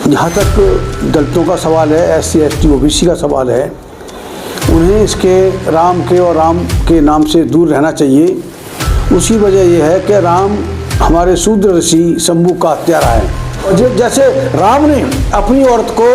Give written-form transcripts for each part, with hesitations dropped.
जहाँ तक दलितों का सवाल है, SC ST OBC का सवाल है, उन्हें इसके राम के और राम के नाम से दूर रहना चाहिए। उसकी वजह यह है कि राम हमारे शूद्र ऋषि शंभू का हत्यारा है। और जैसे राम ने अपनी औरत को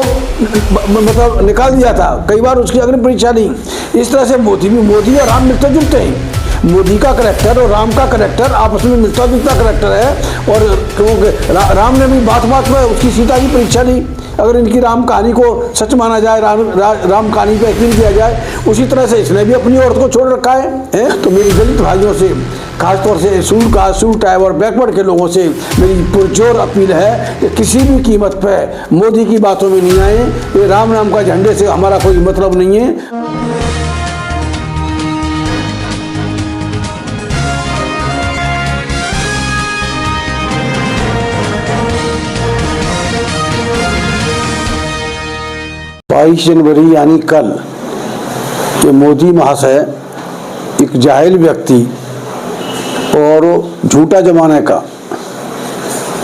मतलब निकाल दिया था, कई बार उसकी अग्नि परीक्षा ली, इस तरह से मोदी और राम मिलते जुलते हैं। मोदी का करैक्टर और राम का करैक्टर आपस में मिलता जुलता करैक्टर है। और क्योंकि राम ने भी बात बात में उसकी सीता की परीक्षा ली। अगर इनकी राम कहानी को सच माना जाए, राम कहानी पर यकीन किया जाए, उसी तरह से इसने भी अपनी औरत को छोड़ रखा है। तो मेरी दलित भाइयों से, खासतौर से सूट टाइप और बैकवर्ड के लोगों से मेरी पुरजोर अपील है कि किसी भी कीमत पर मोदी की बातों में नहीं आए। ये राम नाम का झंडे से हमारा कोई मतलब नहीं है। जनवरी यानी कल ये मोदी महाशय एक जाहिल व्यक्ति और झूठा जमाने का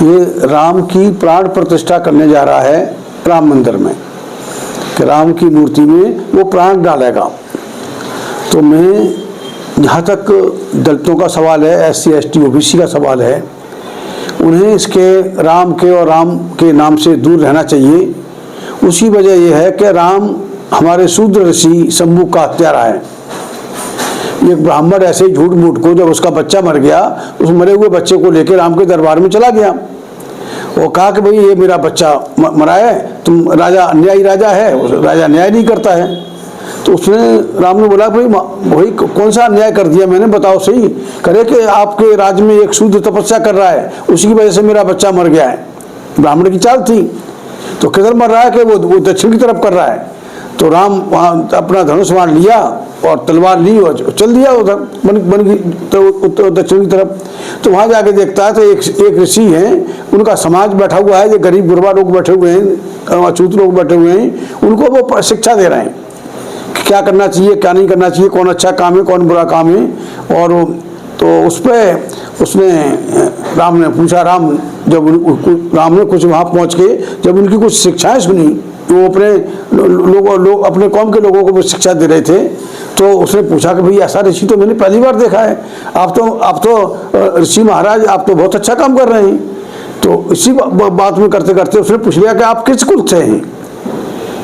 ये राम की प्राण प्रतिष्ठा करने जा रहा है राम मंदिर में, कि राम की मूर्ति में वो प्राण डालेगा। तो मैं, जहाँ तक दलितों का सवाल है, SC ST OBC का सवाल है, उन्हें इसके राम के और राम के नाम से दूर रहना चाहिए। उसकी वजह यह है कि राम हमारे शूद्र ऋषि शंभू का हत्यारा है। एक ब्राह्मण ऐसे ही झूठ मूठ को, जब उसका बच्चा मर गया, उस मरे हुए बच्चे को लेकर राम के दरबार में चला गया और कहा कि भाई ये मेरा बच्चा मरा है, तुम राजा अन्यायी राजा है, राजा न्याय नहीं करता है। तो उसने, राम ने बोला भाई वही कौन सा अन्याय कर दिया मैंने, बताओ सही। करे कि आपके राज्य में एक शूद्र तपस्या कर रहा है, उसी की वजह से मेरा बच्चा मर गया है। ब्राह्मण की चाल थी। तो किधर मर रहा है कि वो दक्षिण की तरफ कर रहा है। तो राम वहाँ अपना धनुष बाण लिया और तलवार ली और चल दिया उधर बन की तो दक्षिण की तरफ। तो वहाँ जाके देखता है तो एक ऋषि हैं, उनका समाज बैठा हुआ है, जो गरीब गुरबा लोग बैठे हुए हैं, अछूत लोग बैठे हुए हैं, उनको वो शिक्षा दे रहे हैं कि क्या करना चाहिए, क्या नहीं करना चाहिए, कौन अच्छा काम है, कौन बुरा काम है। और तो उस पर उसने, राम ने पूछा, राम ने कुछ वहाँ पहुँच के जब उनकी कुछ शिक्षाएं सुनी, वो अपने अपने कौम के लोगों को वो शिक्षा दे रहे थे, तो उसने पूछा कि भाई ऐसा ऋषि तो मैंने पहली बार देखा है, आप तो ऋषि महाराज, आप तो बहुत अच्छा काम कर रहे हैं। तो इसी बात में करते करते उसने पूछ लिया कि आप किस कुल से हैं।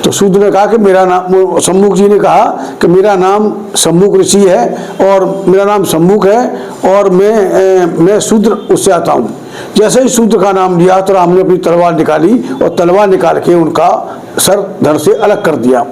तो शूद्र ने कहा कि मेरा नाम, सम्मुख जी ने कहा कि मेरा नाम सम्मुख ऋषि है और मेरा नाम सम्मुख है और मैं शूद्र उससे आता हूँ। जैसे ही शूद्र का नाम लिया तो राम ने अपनी तलवार निकाली और तलवार निकाल के उनका सर धड़ से अलग कर दिया।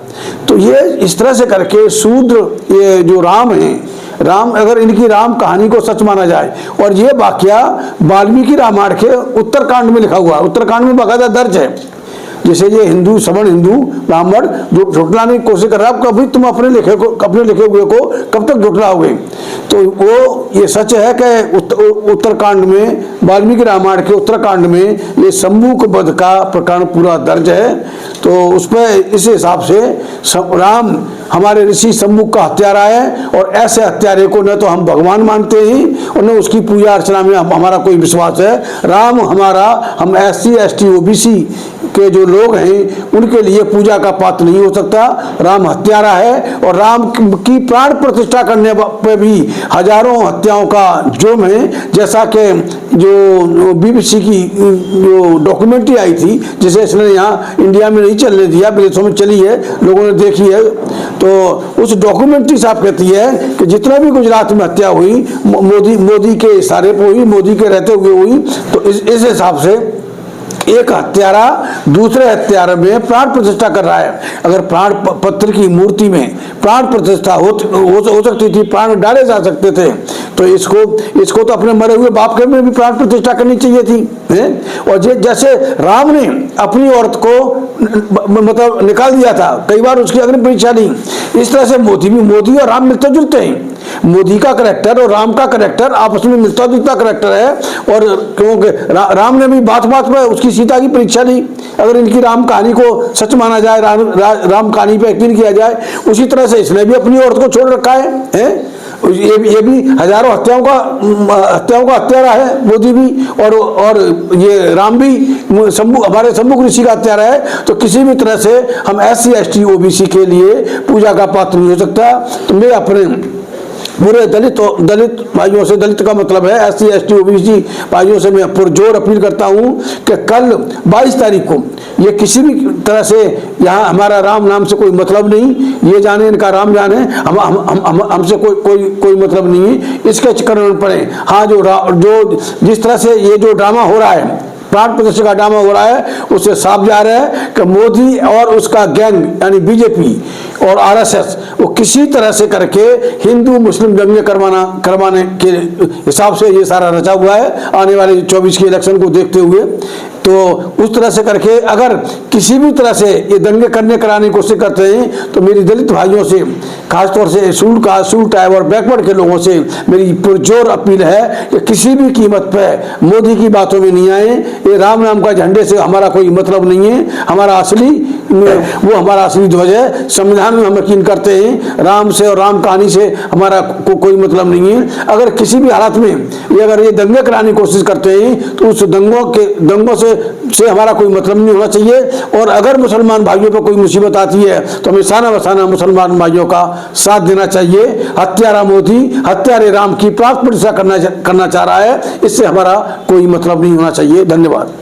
तो ये इस तरह से करके शूद्र, ये जो राम हैं, राम, अगर इनकी राम कहानी को सच माना जाए, और ये वाकया वाल्मीकि रामायण के उत्तरकांड में लिखा हुआ है, उत्तरकांड में बाकायदा दर्ज है। जैसे ये हिंदू, सवर्ण हिंदू ब्राह्मण जो झुटलाने की कोशिश कर रहा है, कभी तुम अपने लिखे हुए को कब तक झुटलाओगे। तो वो ये सच है कि उत्तरकांड में, वाल्मीकि रामायण के उत्तरकांड में ये शंभू के वध का प्रकरण पूरा दर्ज है। तो उस पर इस हिसाब से राम हमारे ऋषि शंभू का हत्यारा है, और ऐसे हत्यारे को न तो हम भगवान मानते हैं और न उसकी पूजा अर्चना में हमारा कोई विश्वास है। राम हमारा, हम SC ST OBC के जो लोग हैं उनके लिए पूजा का पात्र नहीं हो सकता। राम हत्यारा है और राम की प्राण प्रतिष्ठा करने पर भी हजारों हत्याओं का जुर्म है। जैसा कि जो BBC की जो डॉक्यूमेंट्री आई थी, जिसे इसने यहाँ इंडिया में नहीं चलने दिया, विदेशों में चली है, लोगों ने देखी है, तो उस डॉक्यूमेंट्री साहब कहती है कि जितना भी गुजरात में हत्या हुई मोदी के इशारे पर हुई, मोदी के रहते हुए हुई। तो इस हिसाब से एक हत्यारा दूसरे हत्यारे में प्राण प्रतिष्ठा कर रहा है। अगर प्राण पत्थर की मूर्ति में प्राण प्रतिष्ठा हो सकती थी, प्राण डाले जा सकते थे, तो इसको तो अपने मरे हुए बाप के में भी प्राण प्रतिष्ठा करनी चाहिए थी, है? और जैसे राम ने अपनी औरत को मतलब निकाल दिया था, कई बार उसकी अग्नि परीक्षा ली, इस तरह से मोदी और राम मिलते जुलते हैं। मोदी का करैक्टर और राम का करैक्टर आपस में मिलता जुलता करैक्टर है। और क्योंकि राम ने भी बात बात में उसकी सीता की परीक्षा ली। अगर इनकी राम कहानी को सच माना जाए, राम कहानी पे यकीन किया जाए, उसी तरह से इसने भी अपनी औरत को छोड़ रखा है? ये भी हजारों हत्याओं का हत्यारा है मोदी भी, और ये राम भी हमारे शंभू ऋषि का हत्यारा है। तो किसी भी तरह से हम SC ST OBC के लिए पूजा का पात्र नहीं हो सकता। तो मैं अपने पूरे दलित भाइयों से, दलित का मतलब है SC ST OBC भाइयों से मैं पुरजोर अपील करता हूं कि कल 22 तारीख को ये किसी भी तरह से यहाँ हमारा राम नाम से कोई मतलब नहीं, ये जाने इनका राम जाने, हमसे कोई मतलब नहीं है, इसके चक्कर में पड़े। हाँ, जो जिस तरह से ये जो ड्रामा हो रहा है, प्राण प्रतिष्ठा का ड्रामा हो रहा है, उससे साफ जा रहा है कि मोदी और उसका गैंग यानी BJP और RSS वो किसी तरह से करके हिंदू मुस्लिम दंगे करवाने के हिसाब से ये सारा रचा हुआ है आने वाले 24 के इलेक्शन को देखते हुए। तो उस तरह से करके अगर किसी भी तरह से ये दंगे कराने की कोशिश करते हैं तो मेरी दलित भाइयों से, खासतौर से सूट टाइप और बैकवर्ड के लोगों से मेरी पुरजोर अपील है कि किसी भी कीमत पे मोदी की बातों में नहीं आए। ये राम नाम का झंडे से हमारा कोई मतलब नहीं है। हमारा असली ध्वज है। संविधान में हम यकीन करते हैं, राम से और राम कहानी से हमारा कोई मतलब नहीं है। अगर किसी भी हालत में अगर ये दंगे कराने की कोशिश करते हैं तो उस दंगों से हमारा कोई मतलब नहीं होना चाहिए। और अगर मुसलमान भाइयों पर कोई मुसीबत आती है तो हमें साना बसाना मुसलमान भाइयों का साथ देना चाहिए। हत्यारा मोदी, हत्यारे राम की प्राण प्रतिष्ठा करना चाह रहा है, इससे हमारा कोई मतलब नहीं होना चाहिए। धन्यवाद।